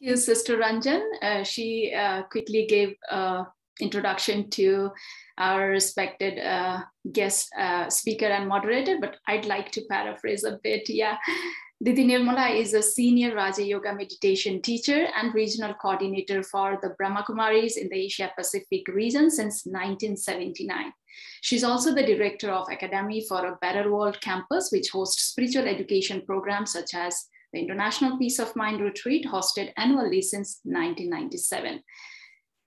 you, Sister Ranjan. She quickly gave introduction to our respected guest speaker and moderator, but I'd like to paraphrase a bit. Yeah, Didi Nirmala is a senior Raja Yoga meditation teacher and regional coordinator for the Brahma Kumaris in the Asia Pacific region since 1979. She's also the director of Academy for a Better World campus, which hosts spiritual education programs such as the International Peace of Mind Retreat, hosted annually since 1997.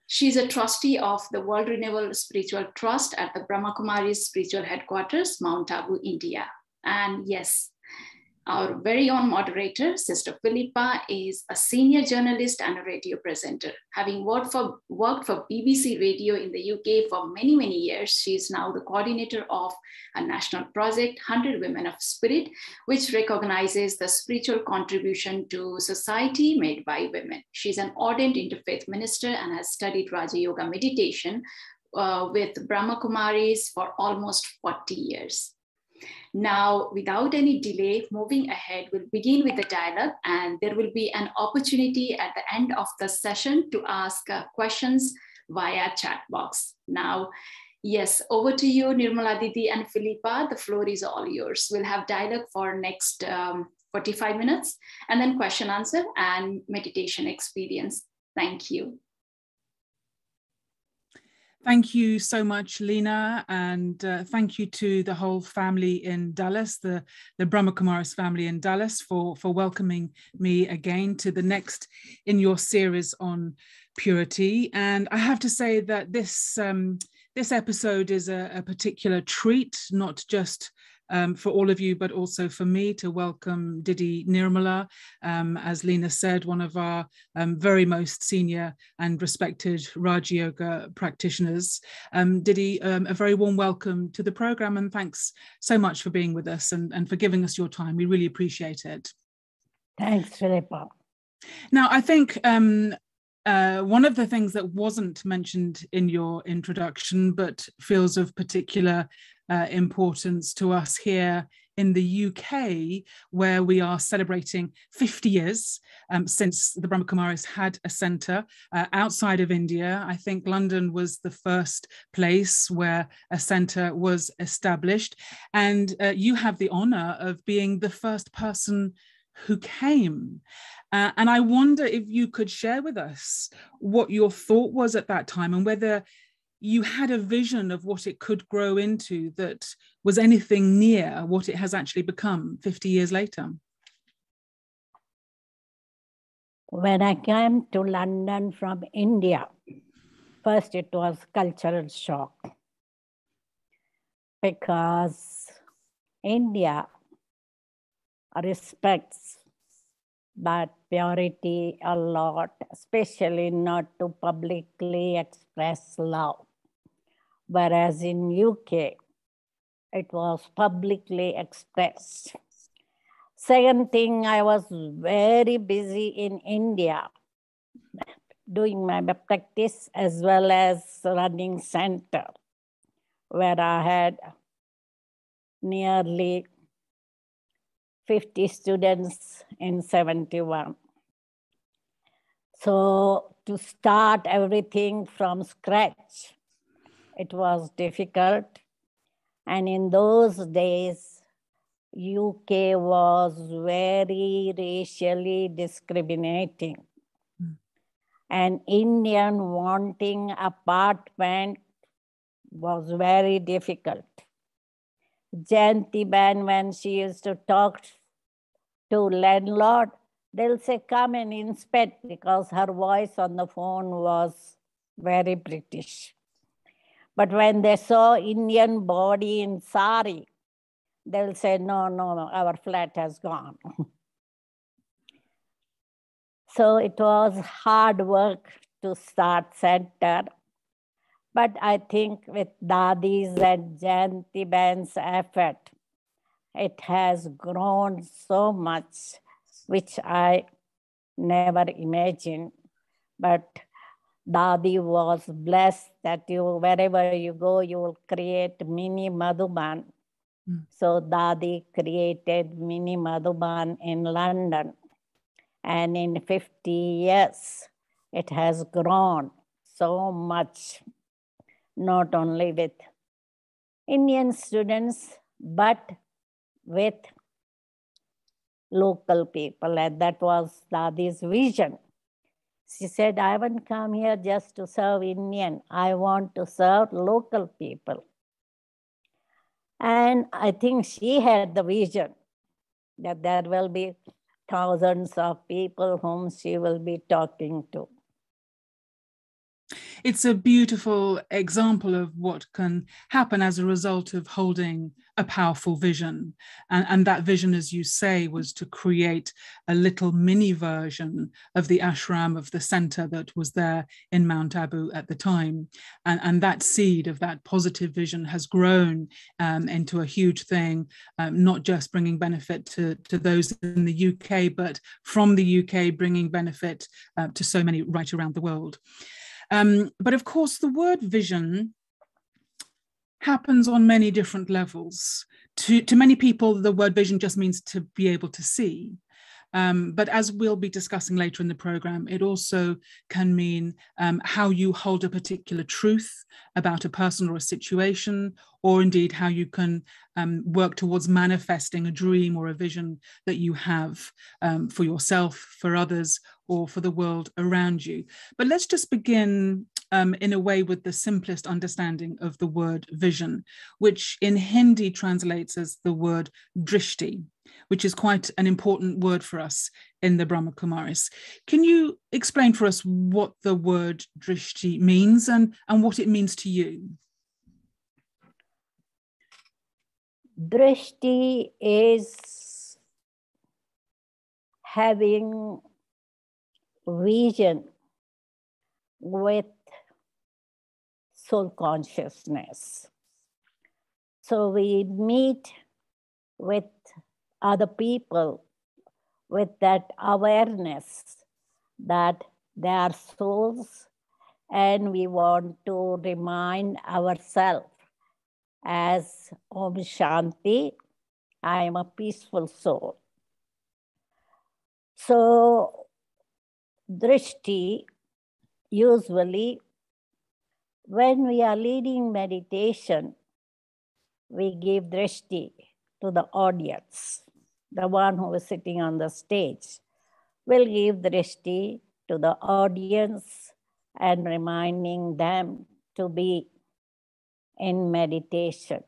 She's a trustee of the World Renewal Spiritual Trust at the Brahma Kumaris Spiritual Headquarters, Mount Abu, India. And yes, our very own moderator, Sister Philippa, is a senior journalist and a radio presenter. Having worked for BBC Radio in the UK for many, many years, she is now the coordinator of a national project, 100 Women of Spirit, which recognizes the spiritual contribution to society made by women. She's an ardent interfaith minister and has studied Raja Yoga meditation with Brahma Kumaris for almost 40 years. Now, without any delay, moving ahead, we'll begin with the dialogue, and there will be an opportunity at the end of the session to ask questions via chat box. Now, yes, over to you, Nirmala Didi and Philippa. The floor is all yours. We'll have dialogue for next 45 minutes, and then question answer and meditation experience. Thank you. Thank you so much, Lena, and thank you to the whole family in Dallas, the Brahma Kumaris family in Dallas, for welcoming me again to the next in your series on purity. And I have to say that this episode is a particular treat, not just for all of you, but also for me to welcome Didi Nirmala, as Lena said, one of our very most senior and respected Raja Yoga practitioners. Didi, a very warm welcome to the program, and thanks so much for being with us and for giving us your time. We really appreciate it. Thanks, Philippa. Now, I think one of the things that wasn't mentioned in your introduction, but feels of particular importance to us here in the UK, where we are celebrating 50 years since the Brahma Kumaris had a centre outside of India. I think London was the first place where a centre was established, and you have the honour of being the first person who came. And I wonder if you could share with us what your thought was at that time, and whether you had a vision of what it could grow into that was anything near what it has actually become 50 years later. When I came to London from India, first it was cultural shock, because India respects that purity a lot, especially not to publicly express love. Whereas in UK, it was publicly expressed. Second thing, I was very busy in India, doing my practice as well as running center, where I had nearly 50 students in 71. So to start everything from scratch, it was difficult. And in those days, UK was very racially discriminating. And Indian wanting apartment was very difficult. Jayanti Ben, when she used to talk to landlord, they'll say, come and inspect, because her voice on the phone was very British. But when they saw Indian body in sari, they'll say, no, our flat has gone. So it was hard work to start center. But I think with Dadi's and Jayanti Ben's effort, it has grown so much, which I never imagined. But Dadi was blessed that wherever you go, you will create mini Madhuban. So Dadi created mini Madhuban in London. And in 50 years, it has grown so much, not only with Indian students, but with local people. And that was Dadi's vision. She said, I haven't come here just to serve Indian. I want to serve local people. And I think she had the vision that there will be thousands of people whom she will be talking to. It's a beautiful example of what can happen as a result of holding a powerful vision. And that vision, as you say, was to create a little mini version of the ashram of the center that was there in Mount Abu at the time. And that seed of that positive vision has grown into a huge thing, not just bringing benefit to those in the UK, but from the UK bringing benefit to so many right around the world. But of course, the word vision happens on many different levels. To many people, the word vision just means to be able to see. But as we'll be discussing later in the program, it also can mean how you hold a particular truth about a person or a situation, or indeed how you can work towards manifesting a dream or a vision that you have for yourself, for others, or for the world around you. But let's just begin in a way with the simplest understanding of the word vision, which in Hindi translates as the word drishti, which is quite an important word for us in the Brahma Kumaris. Can you explain for us what the word drishti means and what it means to you? Drishti is having vision with soul consciousness. So we meet with other people with that awareness that they are souls, and we want to remind ourselves as Om Shanti, I am a peaceful soul. So drishti, usually when we are leading meditation, we give drishti to the audience. The one who is sitting on the stage will give drishti to the audience and reminding them to be in meditation.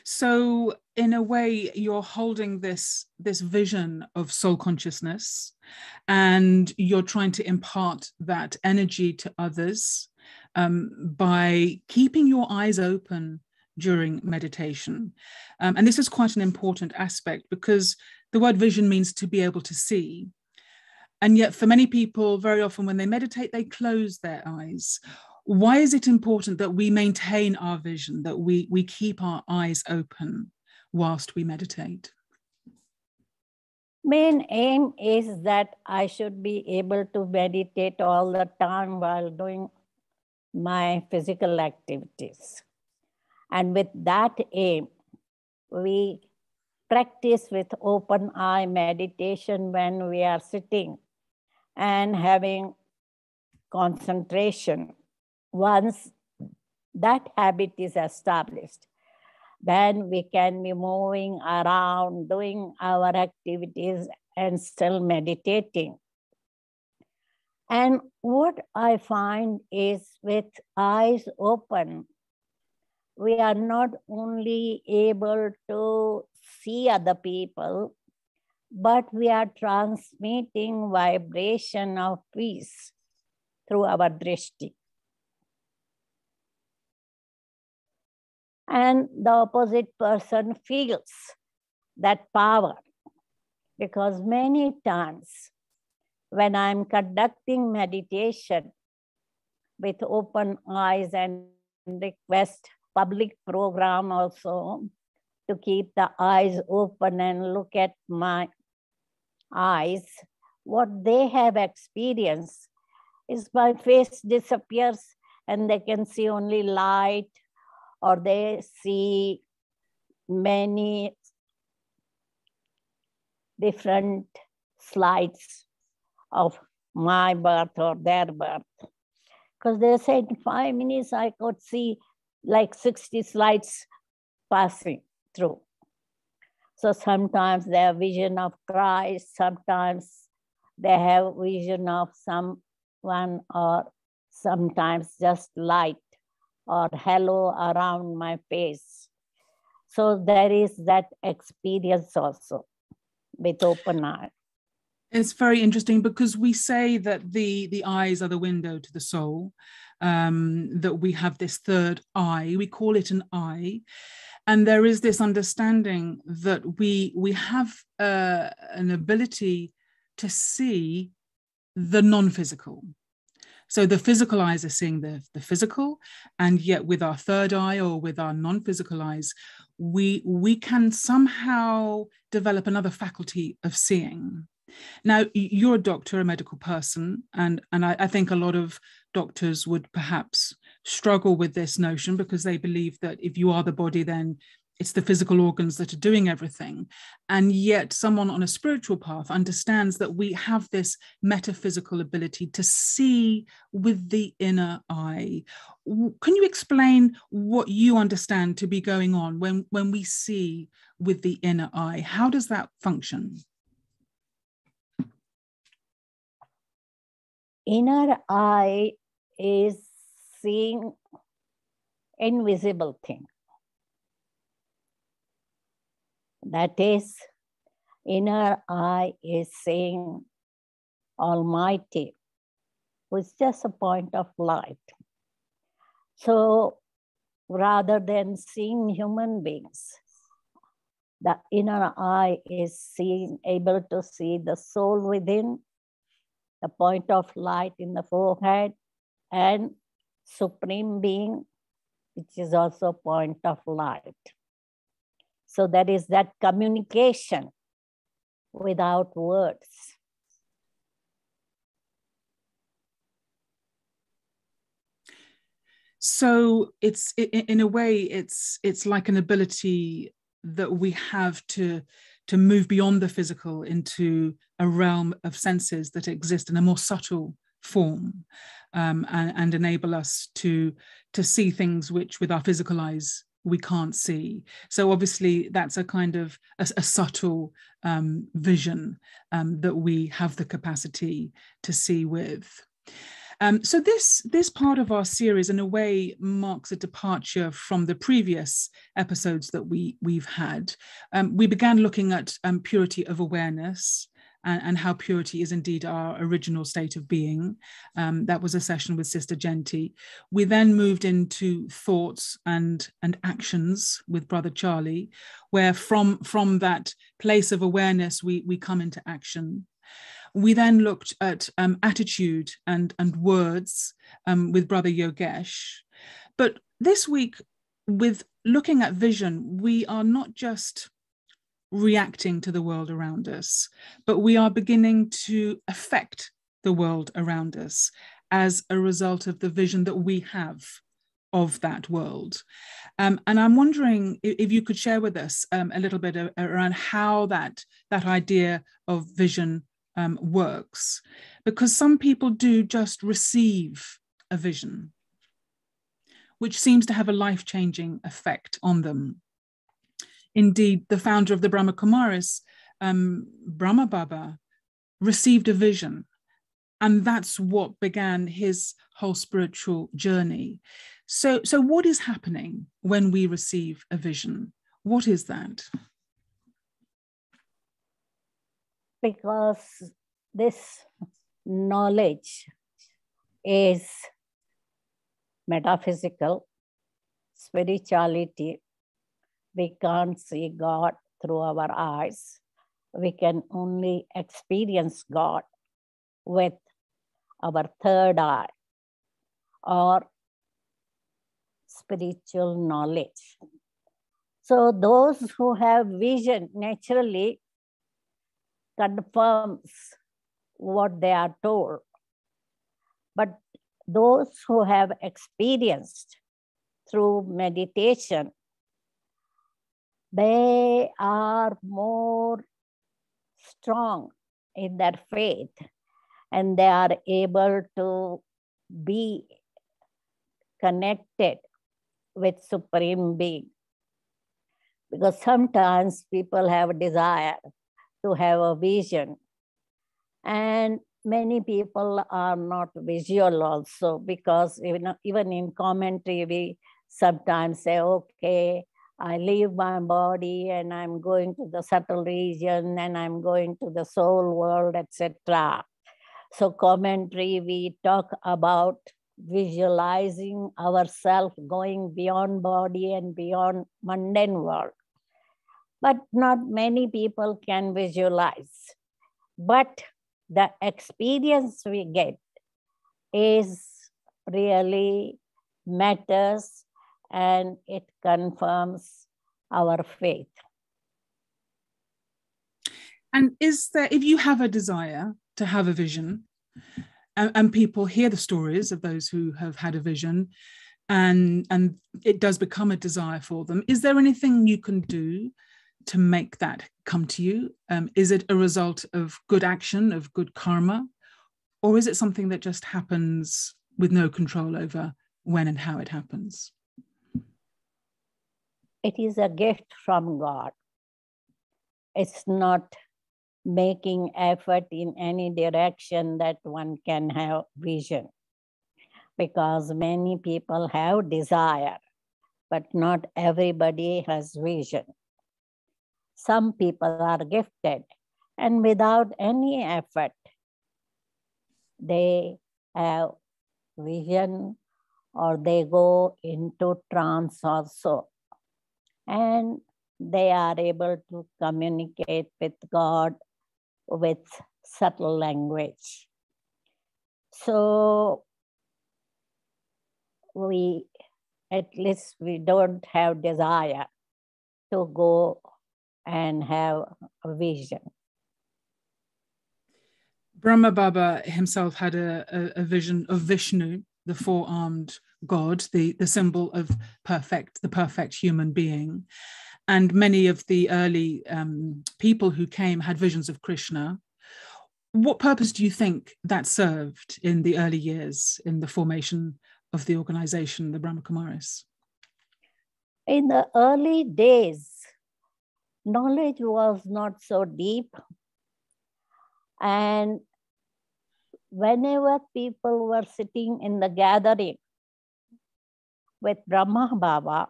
So in a way, you're holding this vision of soul consciousness, and you're trying to impart that energy to others by keeping your eyes open during meditation. And this is quite an important aspect, because the word vision means to be able to see. And yet for many people, very often when they meditate, they close their eyes. Why is it important that we maintain our vision, that we keep our eyes open whilst we meditate? Main aim is that I should be able to meditate all the time while doing my physical activities. And with that aim, we practice with open eye meditation when we are sitting and having concentration. Once that habit is established, then we can be moving around, doing our activities and still meditating. And what I find is with eyes open, we are not only able to see other people, but we are transmitting vibration of peace through our drishti. And the opposite person feels that power, because many times when I'm conducting meditation with open eyes and request public program also to keep the eyes open and look at my eyes, what they have experienced is my face disappears and they can see only light, or they see many different slides of my birth or their birth. Because they said in 5 minutes I could see like 60 slides passing through. So sometimes they have vision of Christ, sometimes they have vision of someone, or sometimes just light or halo around my face. So there is that experience also with open eye. It's very interesting because we say that the eyes are the window to the soul, that we have this third eye, we call it an eye. And there is this understanding that we have an ability to see the non-physical. So the physical eyes are seeing the physical, and yet with our third eye or with our non-physical eyes, we can somehow develop another faculty of seeing. Now, you're a doctor, a medical person, and I think a lot of doctors would perhaps struggle with this notion because they believe that if you are the body, then it's the physical organs that are doing everything. And yet someone on a spiritual path understands that we have this metaphysical ability to see with the inner eye. Can you explain what you understand to be going on when we see with the inner eye? How does that function? Inner eye is seeing invisible thing. That is, inner eye is seeing Almighty, who is just a point of light. So rather than seeing human beings, the inner eye is able to see the soul within, the point of light in the forehead, and Supreme Being, which is also a point of light. So there is that communication without words. So it's in a way, it's like an ability that we have to move beyond the physical into a realm of senses that exist in a more subtle form, and enable us to see things which with our physical eyes we can't see. So obviously that's a kind of a subtle vision that we have the capacity to see with. So this part of our series in a way marks a departure from the previous episodes that we've had. We began looking at purity of awareness and how purity is indeed our original state of being. That was a session with Sister Genti. We then moved into thoughts and actions with Brother Charlie, where from that place of awareness, we come into action. We then looked at attitude and words with Brother Yogesh. But this week, with looking at vision, we are not just reacting to the world around us, but we are beginning to affect the world around us as a result of the vision that we have of that world. And I'm wondering if you could share with us a little bit around how that idea of vision works, because some people do just receive a vision, which seems to have a life-changing effect on them. Indeed, the founder of the Brahma Kumaris, Brahma Baba, received a vision, and that's what began his whole spiritual journey. So what is happening when we receive a vision? What is that? Because this knowledge is metaphysical, spirituality. We can't see God through our eyes. We can only experience God with our third eye or spiritual knowledge. So those who have vision naturally confirms what they are told. But those who have experienced through meditation, they are more strong in their faith and they are able to be connected with Supreme Being. Because sometimes people have a desire to have a vision, and many people are not visual also, because even in commentary, we sometimes say, okay, I leave my body and I'm going to the subtle region and I'm going to the soul world, etc. So commentary, we talk about visualizing ourselves going beyond body and beyond mundane world. But not many people can visualize. But the experience we get is really matters, and it confirms our faith. And is there, if you have a desire to have a vision, and people hear the stories of those who have had a vision, and it does become a desire for them, is there anything you can do to make that come to you? Is it a result of good action, of good karma, or is it something that just happens with no control over when and how it happens? It is a gift from God. It's not making effort in any direction that one can have vision, because many people have desire, but not everybody has vision. Some people are gifted, and without any effort, they have vision, or they go into trance also. And they are able to communicate with God with subtle language. So at least we don't have desire to go and have a vision. Brahma Baba himself had a vision of Vishnu, the four-armed god, the symbol of the perfect human being. And many of the early people who came had visions of Krishna. What purpose do you think that served in the early years in the formation of the organization, the Brahma Kumaris? In the early days, knowledge was not so deep. And whenever people were sitting in the gathering with Brahma Baba,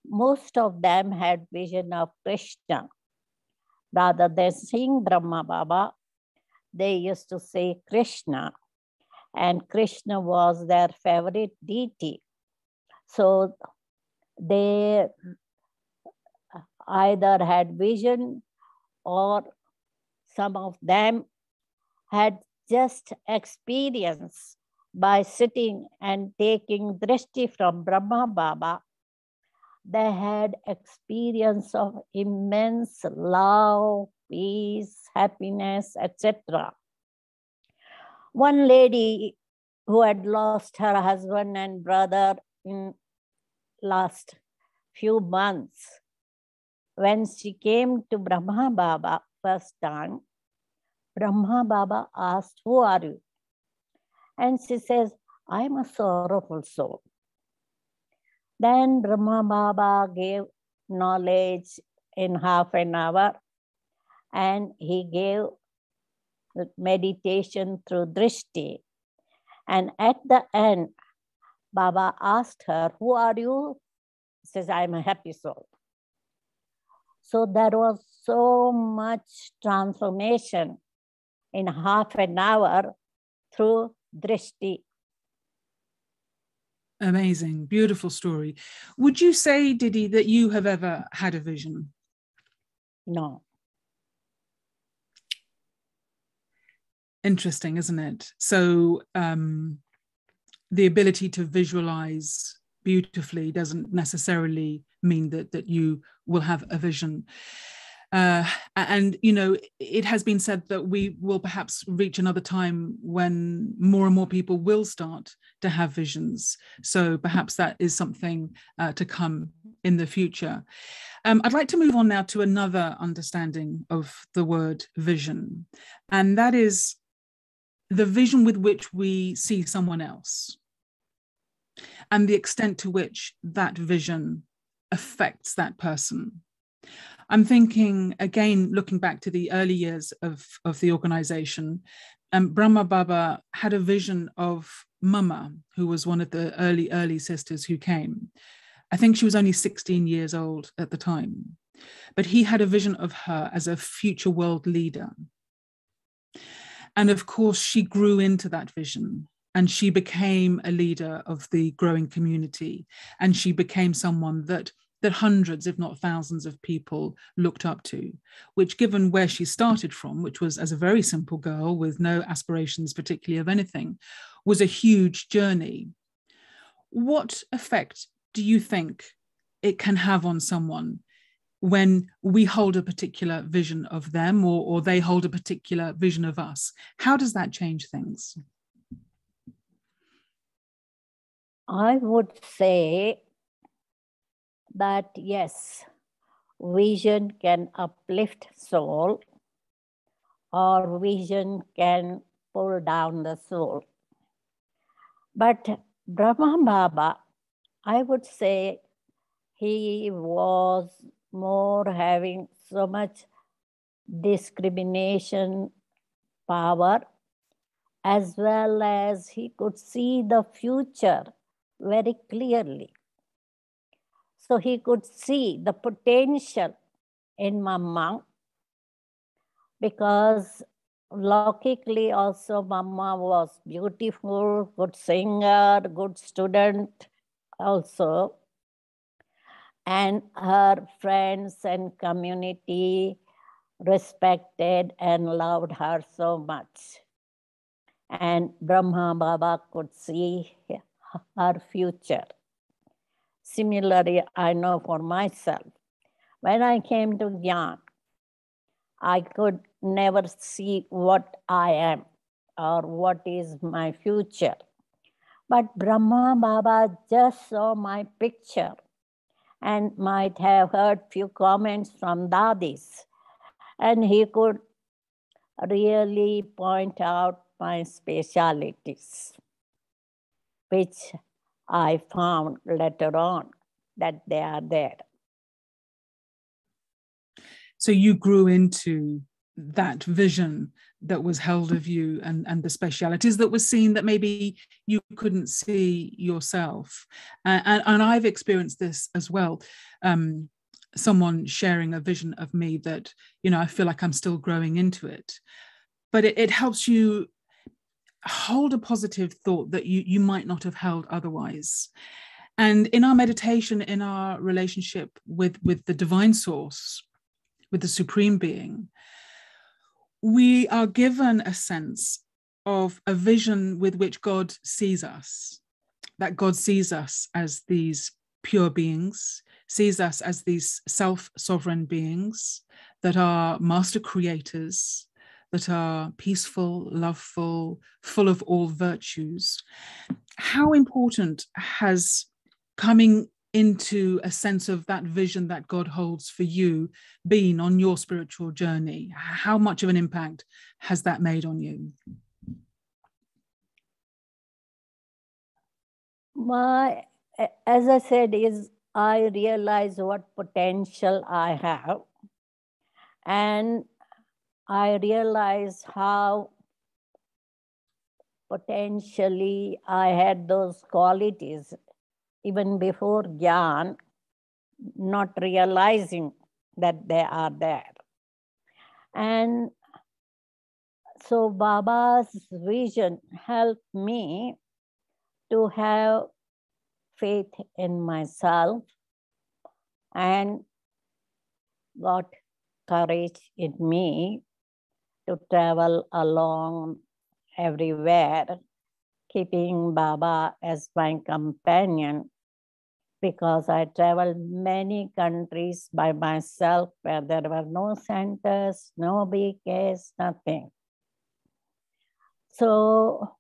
most of them had vision of Krishna. Rather than seeing Brahma Baba, they used to say Krishna, and Krishna was their favorite deity. So they either had vision, or some of them had just experience by sitting and taking drishti from Brahma Baba. They had experience of immense love, peace, happiness, etc. One lady who had lost her husband and brother in last few months, when she came to Brahma Baba first time, Brahma Baba asked, "Who are you?" And she says, "I am a sorrowful soul." Then Brahma Baba gave knowledge in half an hour, and he gave meditation through drishti. And at the end, Baba asked her, "Who are you?" She says, "I am a happy soul." So there was so much transformation in half an hour through drishti. Amazing, beautiful story. Would you say, Didi, that you have ever had a vision? No. Interesting, isn't it? So the ability to visualize beautifully doesn't necessarily mean that you will have a vision. And, you know, it has been said that we will perhaps reach another time when more and more people will start to have visions. So perhaps that is something to come in the future. I'd like to move on now to another understanding of the word vision, and that is the vision with which we see someone else and the extent to which that vision affects that person. I'm thinking, again, looking back to the early years of the organization, Brahma Baba had a vision of Mama, who was one of the early sisters who came. I think she was only 16 years old at the time, but he had a vision of her as a future world leader. And of course, she grew into that vision, and she became a leader of the growing community, and she became someone that hundreds, if not thousands of people looked up to, which, given where she started from, which was as a very simple girl with no aspirations particularly of anything, was a huge journey. What effect do you think it can have on someone when we hold a particular vision of them, or they hold a particular vision of us? How does that change things? I would say that yes, vision can uplift soul, or vision can pull down the soul. But Brahma Baba, I would say he was more having so much discrimination power, as well as he could see the future very clearly. So he could see the potential in Mama, because laukically also Mama was beautiful, good singer, good student also. And her friends and community respected and loved her so much. And Brahma Baba could see her future. Similarly, I know for myself, when I came to Gyan, I could never see what I am or what is my future. But Brahma Baba just saw my picture and might have heard few comments from Dadis, and he could really point out my specialities, which I found later on that they are there. So you grew into that vision that was held of you, and the specialities that were seen that maybe you couldn't see yourself. And I've experienced this as well. Someone sharing a vision of me that, you know, I feel like I'm still growing into it. But it helps you hold a positive thought that you might not have held otherwise. And in our meditation, in our relationship with the divine source, with the supreme being, we are given a sense of a vision with which God sees us, that God sees us as these pure beings, sees us as these self-sovereign beings that are master creators, that are peaceful, loveful, full of all virtues. How important has coming into a sense of that vision that God holds for you been on your spiritual journey? How much of an impact has that made on you? As I said, I realize what potential I have, and I realize how potentially I had those qualities even before Gyan, not realizing that they are there. And so Baba's vision helped me to have faith in myself and got courage in me to travel along everywhere, keeping Baba as my companion because I traveled many countries by myself where there were no centers, no BKs, nothing. So,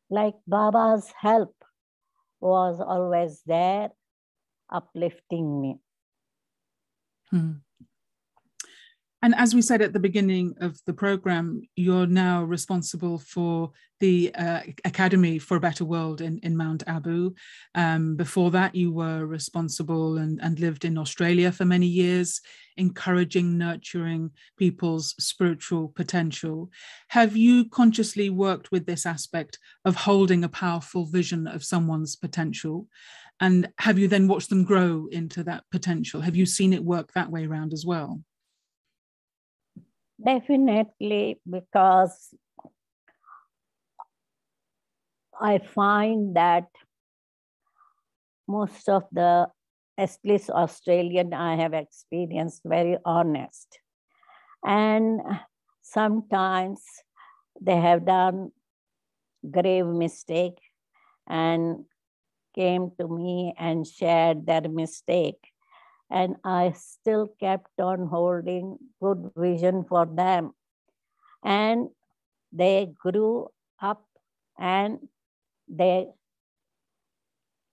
like Baba's help was always there, uplifting me. And as we said at the beginning of the program, you're now responsible for the Academy for a Better World in Mount Abu. Before that, you were responsible and lived in Australia for many years, encouraging, nurturing people's spiritual potential. Have you consciously worked with this aspect of holding a powerful vision of someone's potential? And have you then watched them grow into that potential? Have you seen it work that way around as well? Definitely, because I find that most of the, at least Australian, I have experienced very honest. And sometimes they have done grave mistake and came to me and shared their mistake. And I still kept on holding good vision for them. And they grew up and they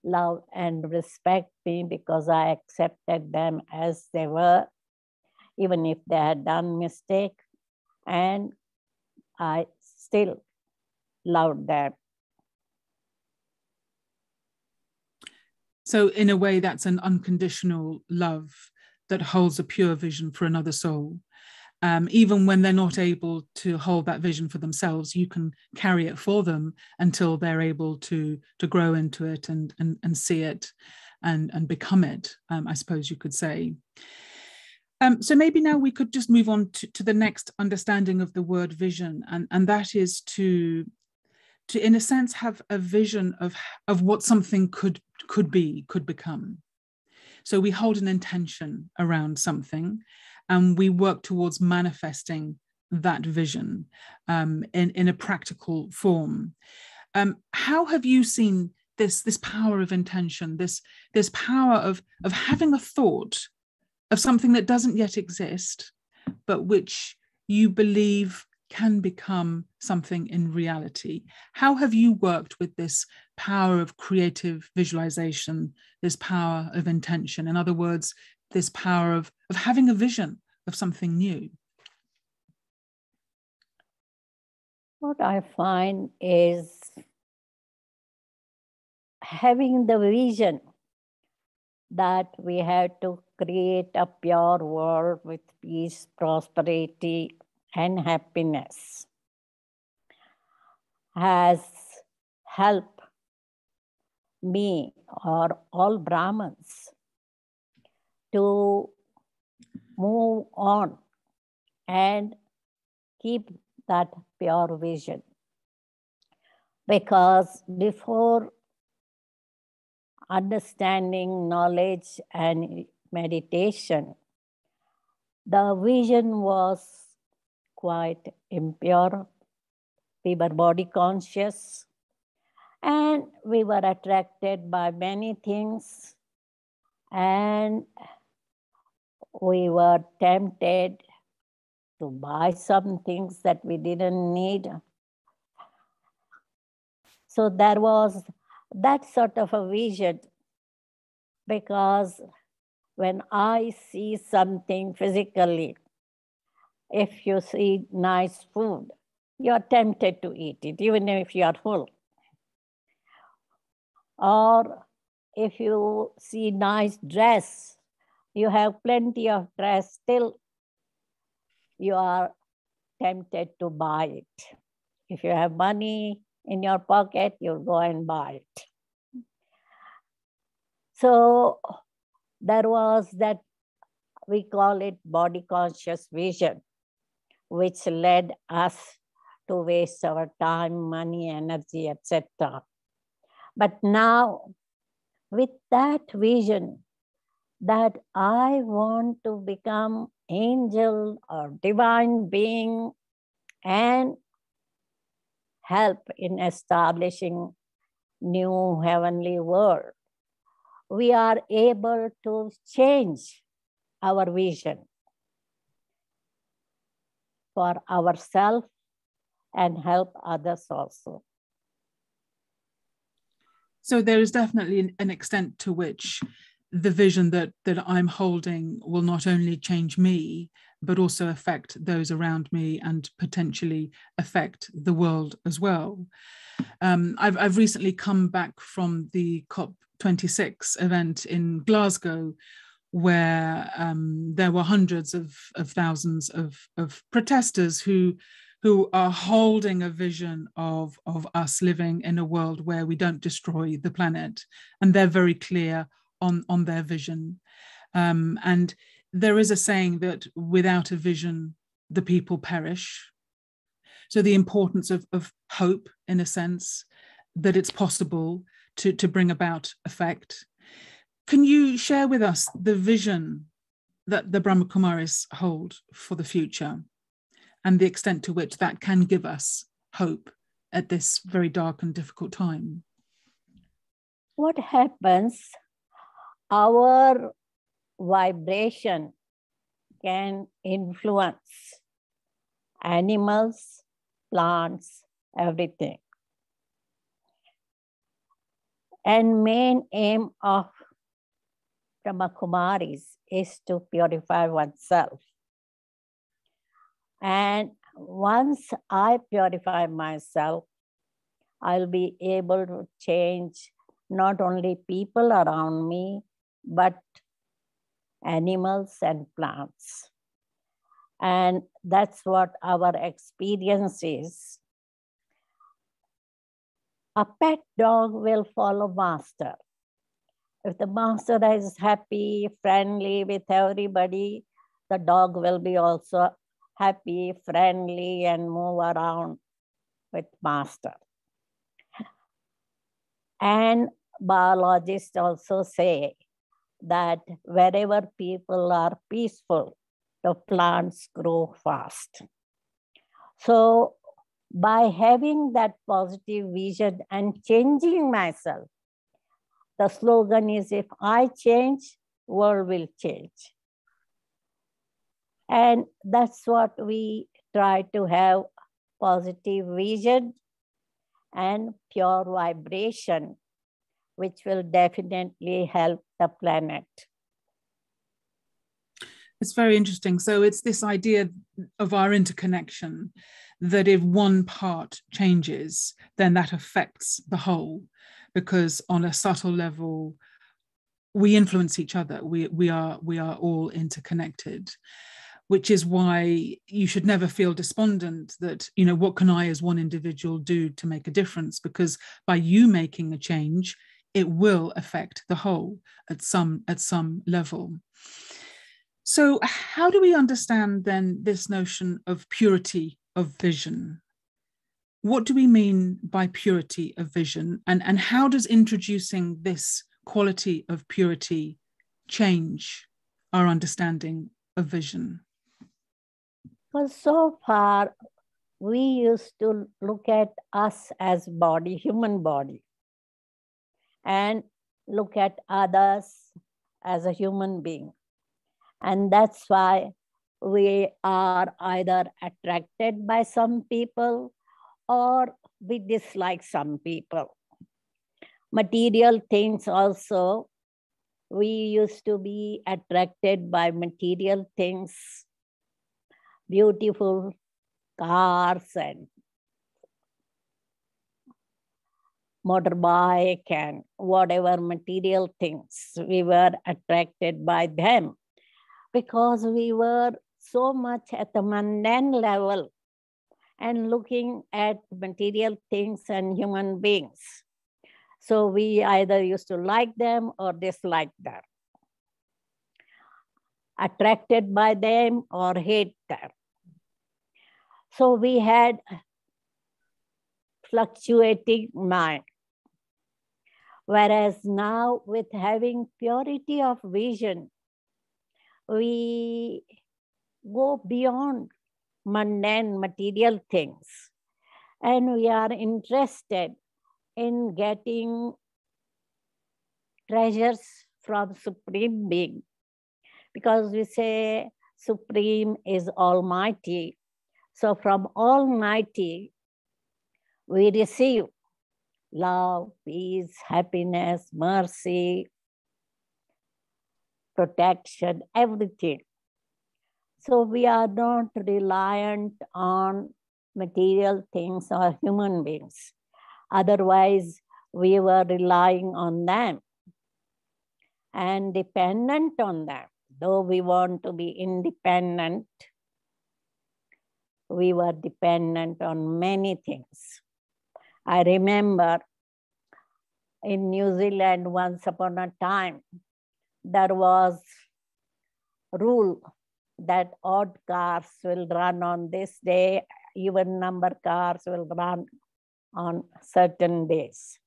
love and respect me because I accepted them as they were, even if they had done mistake, and I still loved them. So in a way, that's an unconditional love that holds a pure vision for another soul. Even when they're not able to hold that vision for themselves, you can carry it for them until they're able to grow into it and see it and become it, I suppose you could say. So maybe now we could just move on to the next understanding of the word vision, and that is to in a sense have a vision of what something could become. So we hold an intention around something and we work towards manifesting that vision in a practical form. How have you seen this power of intention, this power of having a thought of something that doesn't yet exist, but which you believe can become something in reality? How have you worked with this power of creative visualization, this power of intention? In other words, this power of having a vision of something new? What I find is having the vision that we have to create a pure world with peace, prosperity, and happiness has helped me or all Brahmins to move on and keep that pure vision. Because before understanding, knowledge, and meditation, the vision was quite impure. We were body conscious and we were attracted by many things, and we were tempted to buy some things that we didn't need. So there was that sort of a vision, because when I see something physically, if you see nice food, you are tempted to eat it, even if you are full. Or if you see nice dress, you have plenty of dress, still you are tempted to buy it. If you have money in your pocket, you go and buy it. So there was that, we call it body conscious vision, which led us to waste our time, money, energy, etc. But now, with that vision that I want to become angel or divine being and help in establishing new heavenly world, we are able to change our vision for ourselves and help others also. So there is definitely an extent to which the vision that I'm holding will not only change me, but also affect those around me and potentially affect the world as well. I've recently come back from the COP26 event in Glasgow, where there were hundreds of thousands of protesters who are holding a vision of us living in a world where we don't destroy the planet. And they're very clear on their vision. And there is a saying that without a vision, the people perish. So the importance of hope, in a sense, that it's possible to bring about effect. Can you share with us the vision that the Brahmakumaris hold for the future and the extent to which that can give us hope at this very dark and difficult time? What happens, our vibration can influence animals, plants, everything. And main aim of Brahmakumaris is to purify oneself. And once I purify myself, I'll be able to change not only people around me, but animals and plants. And that's what our experience is. A pet dog will follow master. If the master is happy, friendly with everybody, the dog will be also happy, friendly, and move around with master. And biologists also say that wherever people are peaceful, the plants grow fast. So by having that positive vision and changing myself, the slogan is, if I change, world will change. And that's what we try to have, positive vision and pure vibration, which will definitely help the planet. It's very interesting. So it's this idea of our interconnection, that if one part changes, then that affects the whole, because on a subtle level, we influence each other. We are all interconnected, which is why you should never feel despondent that, you know, what can I as one individual do to make a difference? Because by you making a change, it will affect the whole at some level. So how do we understand then this notion of purity of vision? What do we mean by purity of vision? And how does introducing this quality of purity change our understanding of vision? Because so far, we used to look at us as body, human body, and look at others as a human being. And that's why we are either attracted by some people or we dislike some people. Material things also, we used to be attracted by material things, beautiful cars and motorbike and whatever material things, we were attracted by them because we were so much at the mundane level and looking at material things and human beings. So we either used to like them or dislike them, attracted by them or hate them. So we had fluctuating mind. Whereas now with having purity of vision, we go beyond mundane material things and we are interested in getting treasures from Supreme Being. Because we say Supreme is Almighty. So from Almighty, we receive love, peace, happiness, mercy, protection, everything. So we are not reliant on material things or human beings. Otherwise, we were relying on them and dependent on them. Though we want to be independent, we were dependent on many things. I remember in New Zealand, once upon a time, there was rule that odd cars will run on this day, even number cars will run on certain days.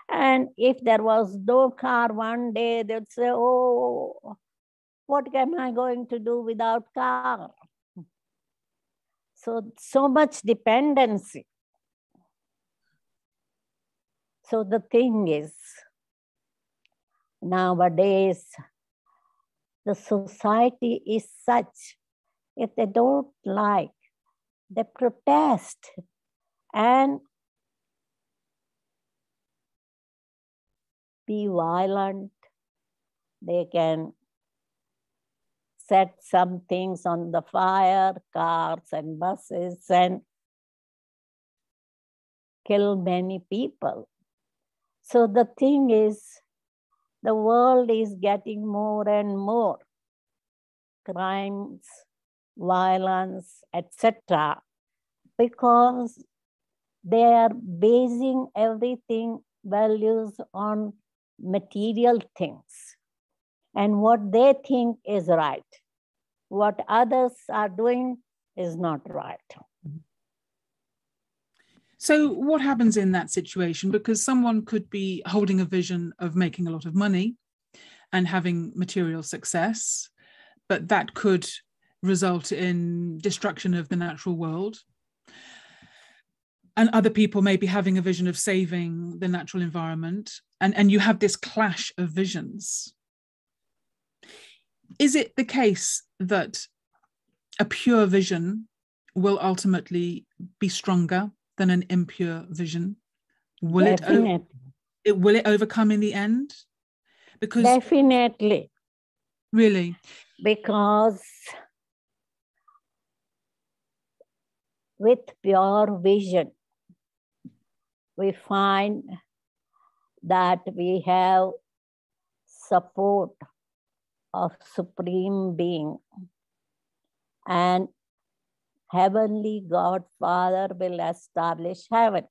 And if there was no car one day, they'd say, oh, what am I going to do without car? So much dependency. So the thing is, nowadays, the society is such, if they don't like, they protest and be violent. They can set some things on the fire, cars and buses, and kill many people. So the thing is, the world is getting more and more crimes, violence, etc., because they are basing everything, values on material things and what they think is right. What others are doing is not right. So what happens in that situation? Because someone could be holding a vision of making a lot of money and having material success, but that could result in destruction of the natural world. And other people may be having a vision of saving the natural environment, and you have this clash of visions. Is it the case that a pure vision will ultimately be stronger than an impure vision? Will it overcome in the end? Because definitely. Really? Because with pure vision, we find that we have support of Supreme Being, and Heavenly Godfather will establish heaven.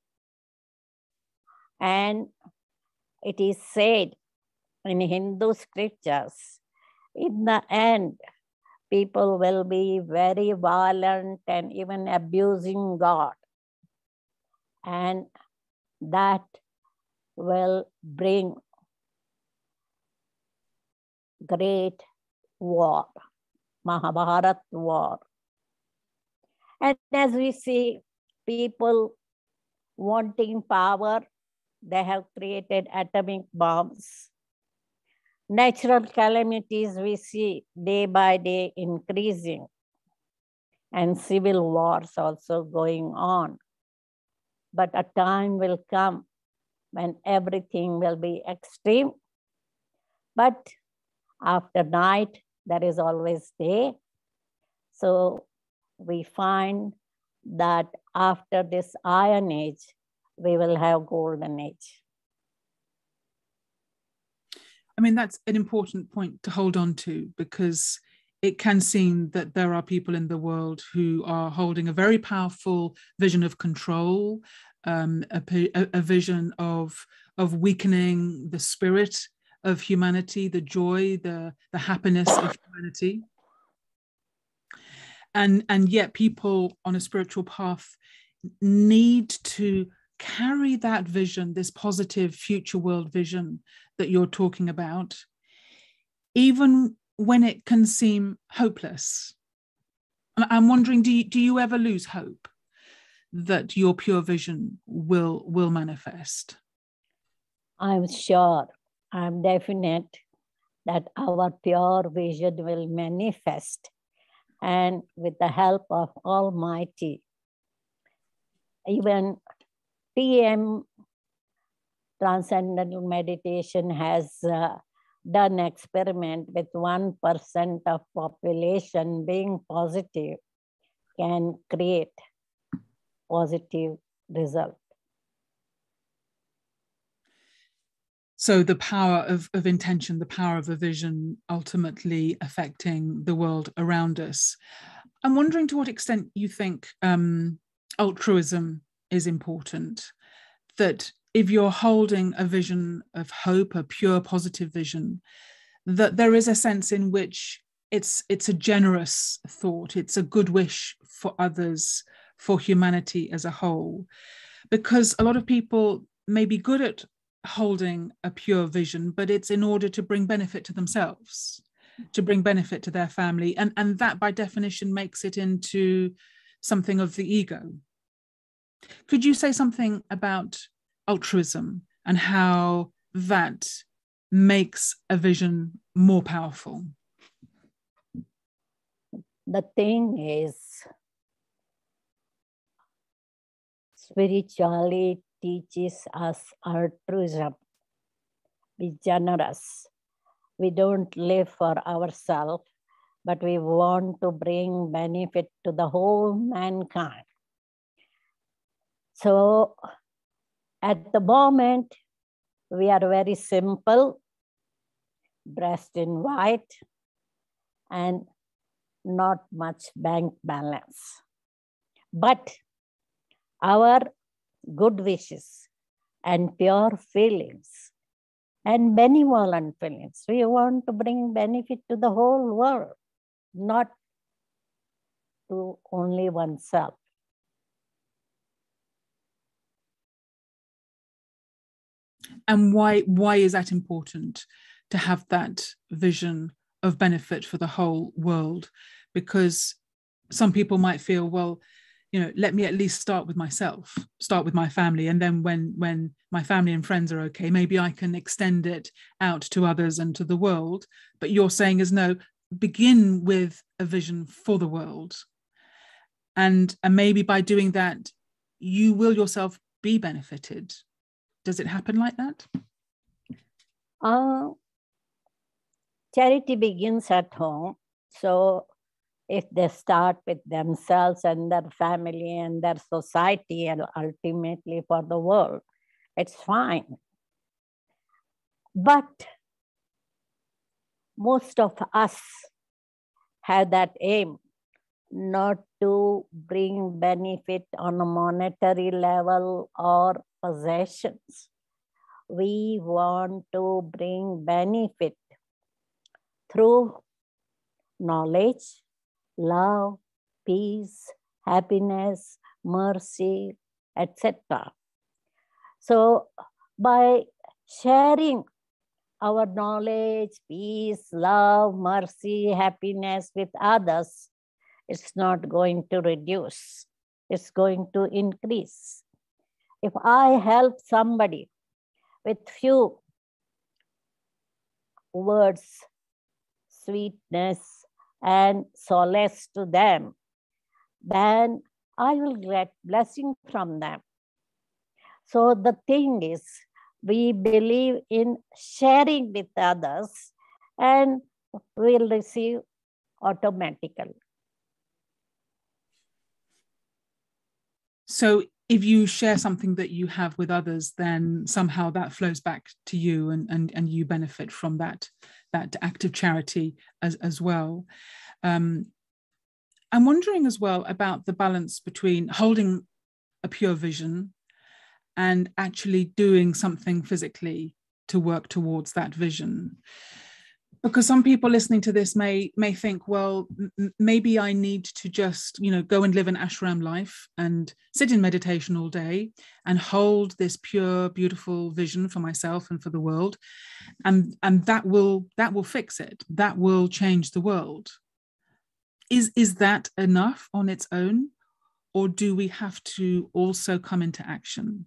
And it is said in Hindu scriptures, in the end, people will be very violent and even abusing God. And that will bring great war, Mahabharat war. And as we see people wanting power, they have created atomic bombs. Natural calamities we see day by day increasing, and civil wars also going on. But a time will come when everything will be extreme. But after night, there is always day. So we find that after this Iron Age, we will have Golden Age. I mean, that's an important point to hold on to, because it can seem that there are people in the world who are holding a very powerful vision of control, a vision of weakening the spirit of humanity, the joy, the happiness of humanity. And yet people on a spiritual path need to carry that vision, this positive future world vision that you're talking about, even when it can seem hopeless. I'm wondering, do you ever lose hope that your pure vision will manifest? I'm sure I'm definite that our pure vision will manifest, and with the help of Almighty, even TM, Transcendental Meditation, has done experiment with 1% of population being positive can create positive result. So the power of intention, the power of a vision ultimately affecting the world around us. I'm wondering to what extent you think altruism is important, that if you're holding a vision of hope, a pure positive vision, that there is a sense in which it's a generous thought, it's a good wish for others, for humanity as a whole. Because a lot of people may be good at holding a pure vision, but it's in order to bring benefit to themselves, to bring benefit to their family. And that by definition makes it into something of the ego. Could you say something about altruism and how that makes a vision more powerful? The thing is, spirituality teaches us altruism. Be generous. We don't live for ourselves, but we want to bring benefit to the whole mankind. So at the moment, we are very simple, dressed in white, and not much bank balance. But our good wishes and pure feelings and benevolent feelings, we want to bring benefit to the whole world, not to only oneself. And why is that important, to have that vision of benefit for the whole world? Because some people might feel, well, let me at least start with myself, start with my family. And then when my family and friends are okay, maybe I can extend it out to others and to the world. But you're saying is no, begin with a vision for the world. And maybe by doing that, you will yourself be benefited. Does it happen like that? Charity begins at home. So if they start with themselves and their family and their society and ultimately for the world, it's fine. But most of us have that aim, not to bring benefit on a monetary level or possessions. We want to bring benefit through knowledge, love, peace, happiness, mercy, etc. So by sharing our knowledge, peace, love, mercy, happiness with others, it's not going to reduce. It's going to increase. If I help somebody with few words, sweetness, and solace to them, then I will get blessing from them. So the thing is, we believe in sharing with others and we'll receive automatically. So if you share something that you have with others, then somehow that flows back to you and you benefit from that act of charity as well. I'm wondering as well about the balance between holding a pure vision and actually doing something physically to work towards that vision. Because some people listening to this may think, well, maybe I need to just, go and live an ashram life and sit in meditation all day and hold this pure, beautiful vision for myself and for the world. And that will fix it. That will change the world. Is that enough on its own? Or do we have to also come into action?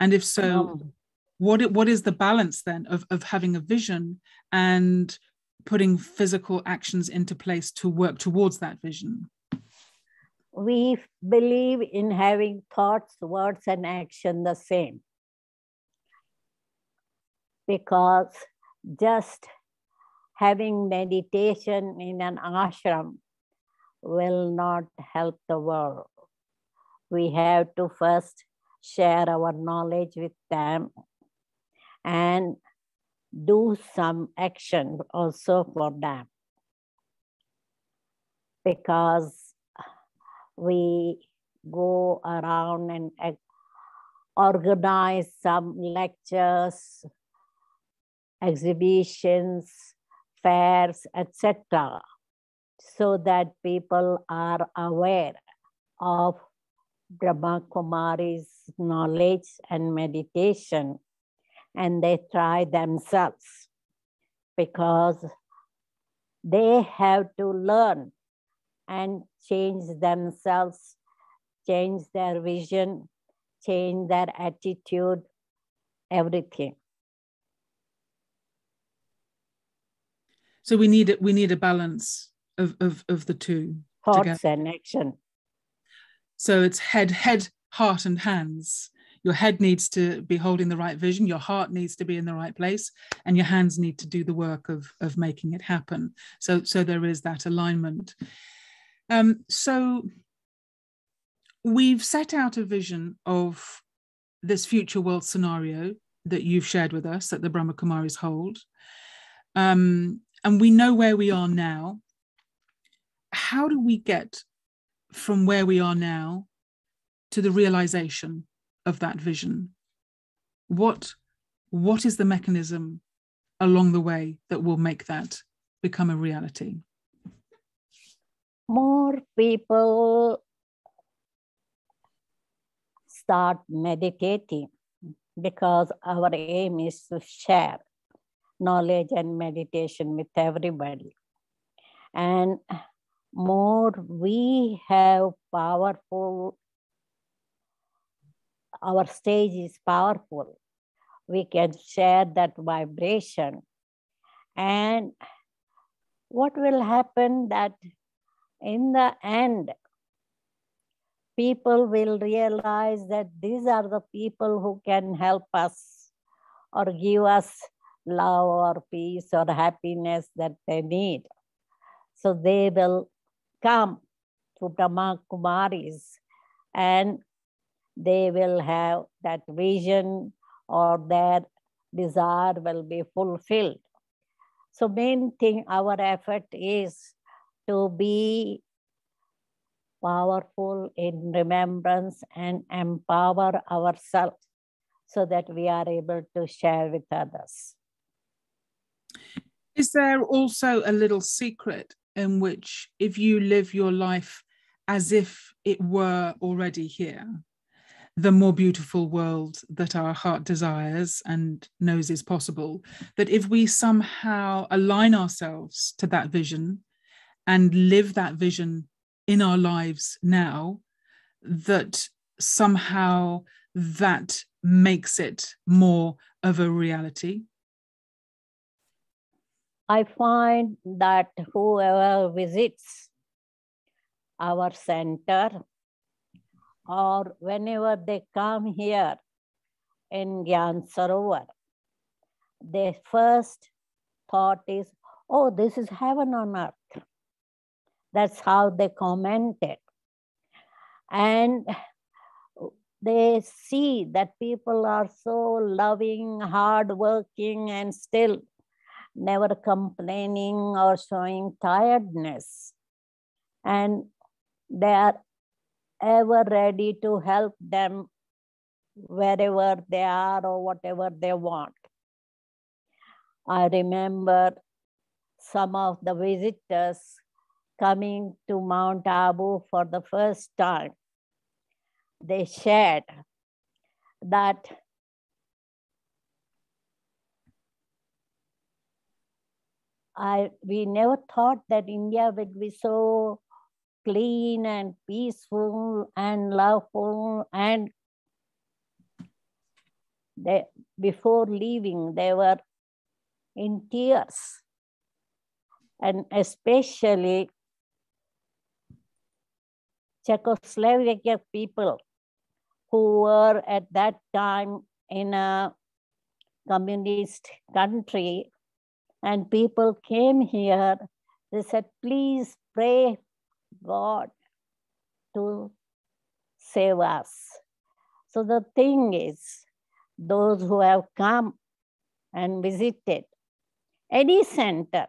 And if so, what is the balance then of having a vision and putting physical actions into place to work towards that vision? We believe in having thoughts, words, and action the same. Because just having meditation in an ashram will not help the world. We have to first share our knowledge with them and do some action also for them. Because we go around and organize some lectures, exhibitions, fairs, etc., so that people are aware of Brahma Kumari's knowledge and meditation, and they try themselves, because they have to learn and change themselves, change their vision, change their attitude, everything. So we need a balance of the two. Thoughts together. and action. So it's head, heart, and hands. Your head needs to be holding the right vision, your heart needs to be in the right place, and your hands need to do the work of making it happen. So there is that alignment. So we've set out a vision of this future world scenario that you've shared with us, that the Brahma Kumaris hold. And we know where we are now. How do we get from where we are now to the realization of that vision? What is the mechanism along the way that will make that become a reality? More people start meditating, because our aim is to share knowledge and meditation with everybody. And more we have powerful, our stage is powerful, we can share that vibration. And what will happen that in the end, people will realize that these are the people who can help us or give us love or peace or happiness that they need. So they will come to Brahma Kumaris and they will have that vision, or their desire will be fulfilled. So main thing, our effort is to be powerful in remembrance and empower ourselves so that we are able to share with others. Is there also a little secret in which, if you live your life as if it were already here, the more beautiful world that our heart desires and knows is possible, that if we somehow align ourselves to that vision and live that vision in our lives now, that somehow that makes it more of a reality? I find that whoever visits our center, or whenever they come here in Gyan Sarovar, their first thought is, oh, this is heaven on earth. That's how they commented. And they see that people are so loving, hardworking, and still never complaining or showing tiredness. And they are ever ready to help them wherever they are or whatever they want. I remember some of the visitors coming to Mount Abu for the first time. They shared that we never thought that India would be so clean and peaceful and loveful, and before leaving, they were in tears. And especially Czechoslovakia people who were at that time in a communist country, and people came here, they said, please pray God to save us. So the thing is, those who have come and visited any center,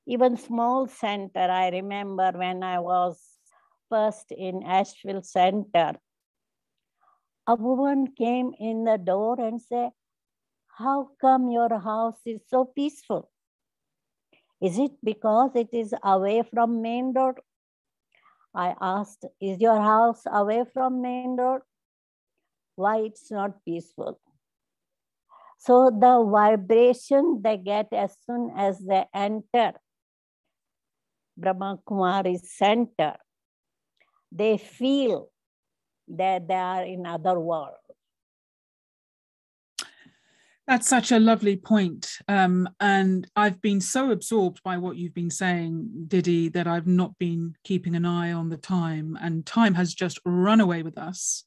even small center, I remember when I was first in Asheville Center, a woman came in the door and said, how come your house is so peaceful? Is it because it is away from main road? I asked, is your house away from main road? Why it's not peaceful? So the vibration they get as soon as they enter Brahma Kumari's center, they feel that they are in other world. That's such a lovely point. And I've been so absorbed by what you've been saying, Didi, that I've not been keeping an eye on the time, and time has just run away with us.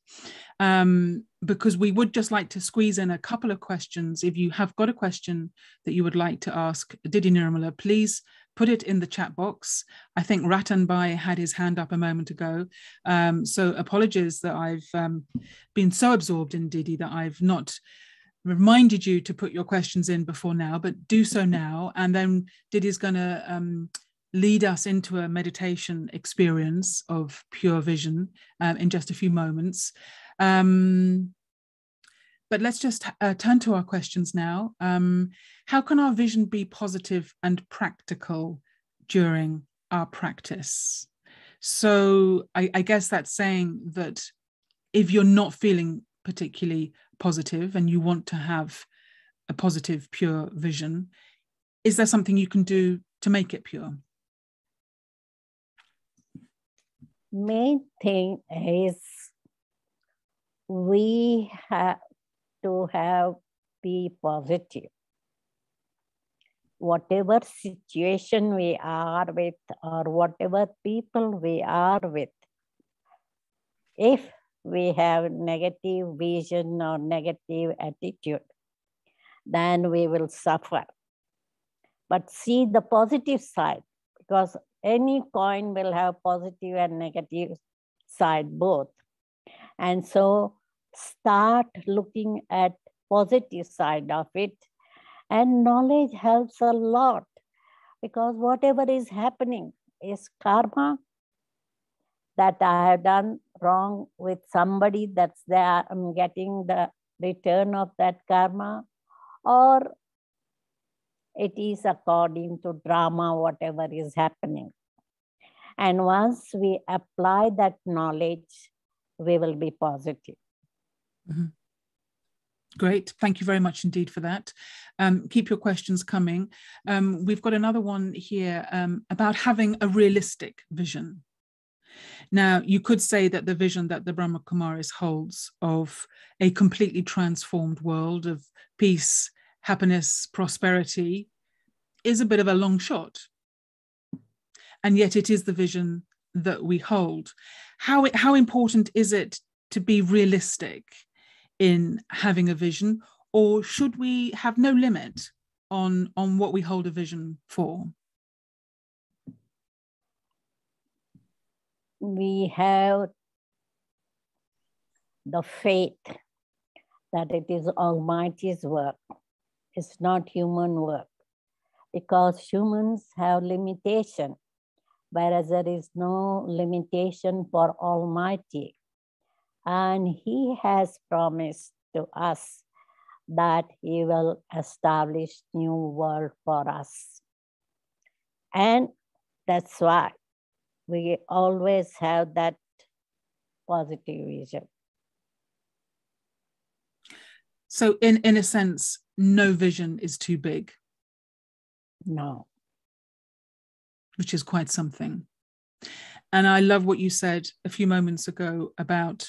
Because we would just like to squeeze in a couple of questions. If you have got a question that you would like to ask Didi Nirmala, please put it in the chat box. I think Ratan Bhai had his hand up a moment ago. So apologies that I've been so absorbed in Didi that I've not reminded you to put your questions in before now, but do so now. And then Didi's going to lead us into a meditation experience of pure vision in just a few moments. But let's just turn to our questions now. How can our vision be positive and practical during our practice? So I guess that's saying that if you're not feeling particularly positive and you want to have a positive, pure vision, is there something you can do to make it pure? Main thing is we have to be positive. Whatever situation we are with or whatever people we are with, if we have negative vision or negative attitude, then we will suffer. But see the positive side, because any coin will have positive and negative side both. And so start looking at positive side of it. And knowledge helps a lot, because whatever is happening is karma that I have done wrong with somebody, that's there, I'm getting the return of that karma, or it is according to drama, whatever is happening. And once we apply that knowledge, we will be positive. Mm-hmm. Great. Thank you very much indeed for that. Keep your questions coming. We've got another one here about having a realistic vision. Now, you could say that the vision that the Brahma Kumaris holds of a completely transformed world of peace, happiness, prosperity is a bit of a long shot. And yet it is the vision that we hold. How important is it to be realistic in having a vision, or should we have no limit on what we hold a vision for? We have the faith that it is Almighty's work. It's not human work, because humans have limitation, whereas there is no limitation for Almighty. And He has promised to us that He will establish new world for us. And that's why we always have that positive vision. So in a sense, no vision is too big. No. Which is quite something. And I love what you said a few moments ago about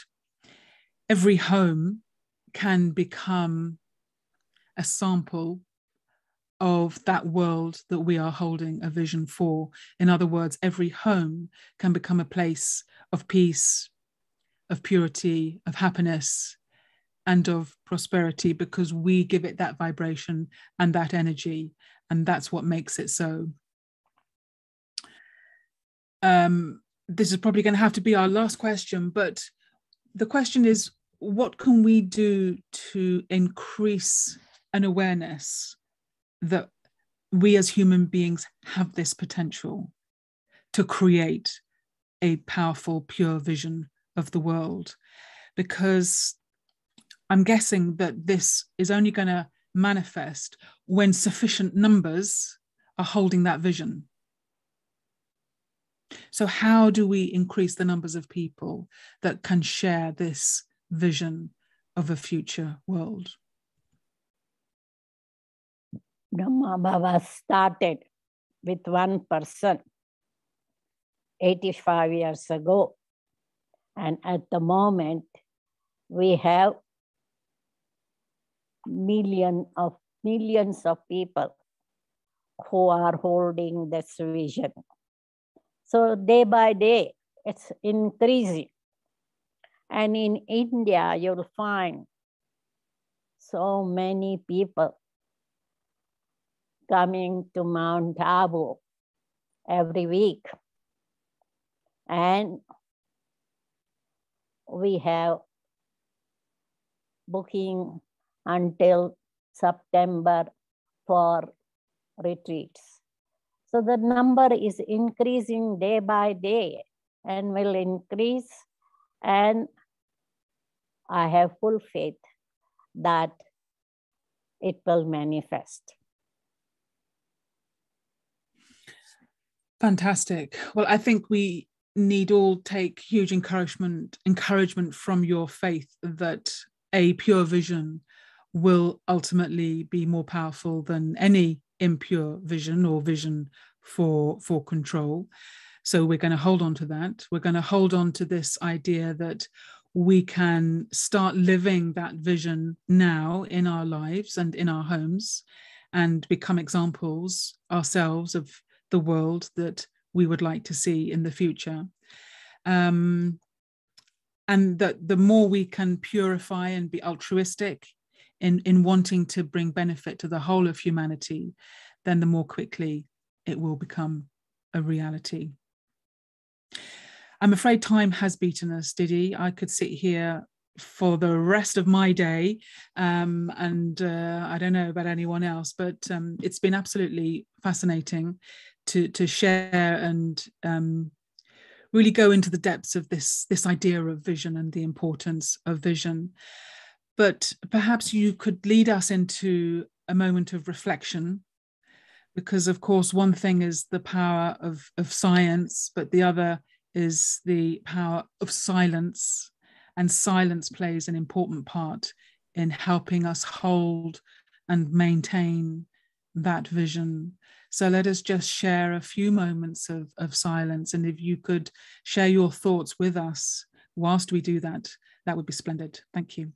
every home can become a sample of that world that we are holding a vision for. In other words, every home can become a place of peace, of purity, of happiness, and of prosperity, because we give it that vibration and that energy, and that's what makes it so. This is probably going to have to be our last question, but the question is, what can we do to increase an awareness that we as human beings have this potential to create a powerful, pure vision of the world? Because I'm guessing that this is only going to manifest when sufficient numbers are holding that vision. So how do we increase the numbers of people that can share this vision of a future world? Brahma Baba started with one person 85 years ago. And at the moment, we have millions of people who are holding this vision. So day by day, it's increasing. And in India, you'll find so many people coming to Mount Abu every week. And we have booking until September for retreats. So the number is increasing day by day and will increase. And I have full faith that it will manifest. Fantastic. Well, I think we need all take huge encouragement from your faith that a pure vision will ultimately be more powerful than any impure vision or vision for control. So we're going to hold on to that. We're going to hold on to this idea that we can start living that vision now in our lives and in our homes, and become examples ourselves of the world that we would like to see in the future. And that the more we can purify and be altruistic in wanting to bring benefit to the whole of humanity, then the more quickly it will become a reality. I'm afraid time has beaten us, Didi. I could sit here for the rest of my day, and I don't know about anyone else, but it's been absolutely fascinating to share and really go into the depths of this idea of vision and the importance of vision. But perhaps you could lead us into a moment of reflection, because of course one thing is the power of science, but the other is the power of silence, and silence plays an important part in helping us hold and maintain that vision. So let us just share a few moments of silence, and if you could share your thoughts with us whilst we do that, that would be splendid. Thank you.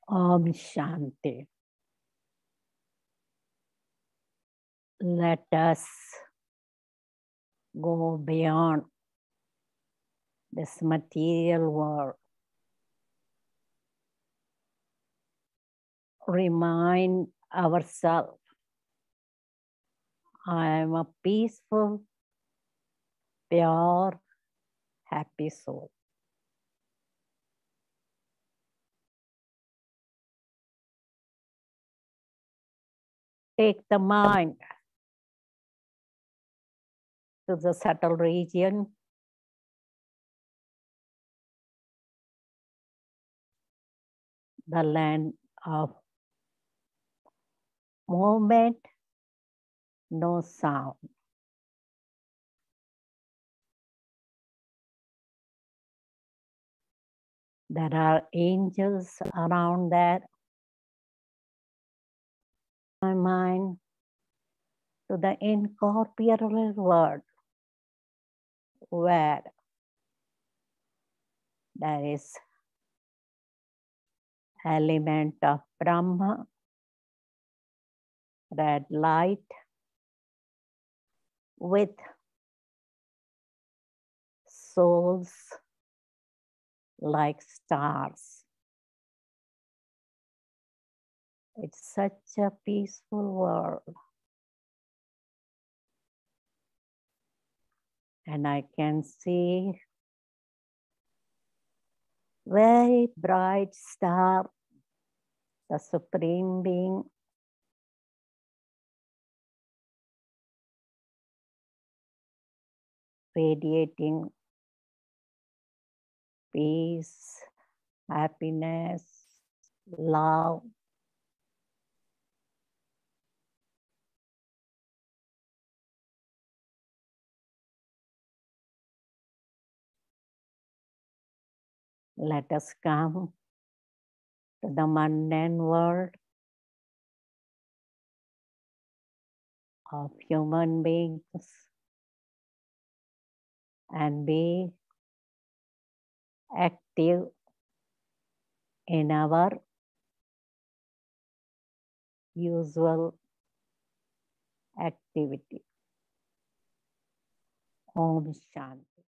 Om Shanti. Let us go beyond this material world. Remind ourselves, I am a peaceful, pure, happy soul. Take the mind to the subtle region. The land of movement, no sound. There are angels around that. My mind to the incorporeal world, where there is element of Brahma, red light, with souls like stars. It's such a peaceful world. And I can see very bright star, the Supreme Being, radiating peace, happiness, love. Let us come to the mundane world of human beings and be active in our usual activity. Om Shanti.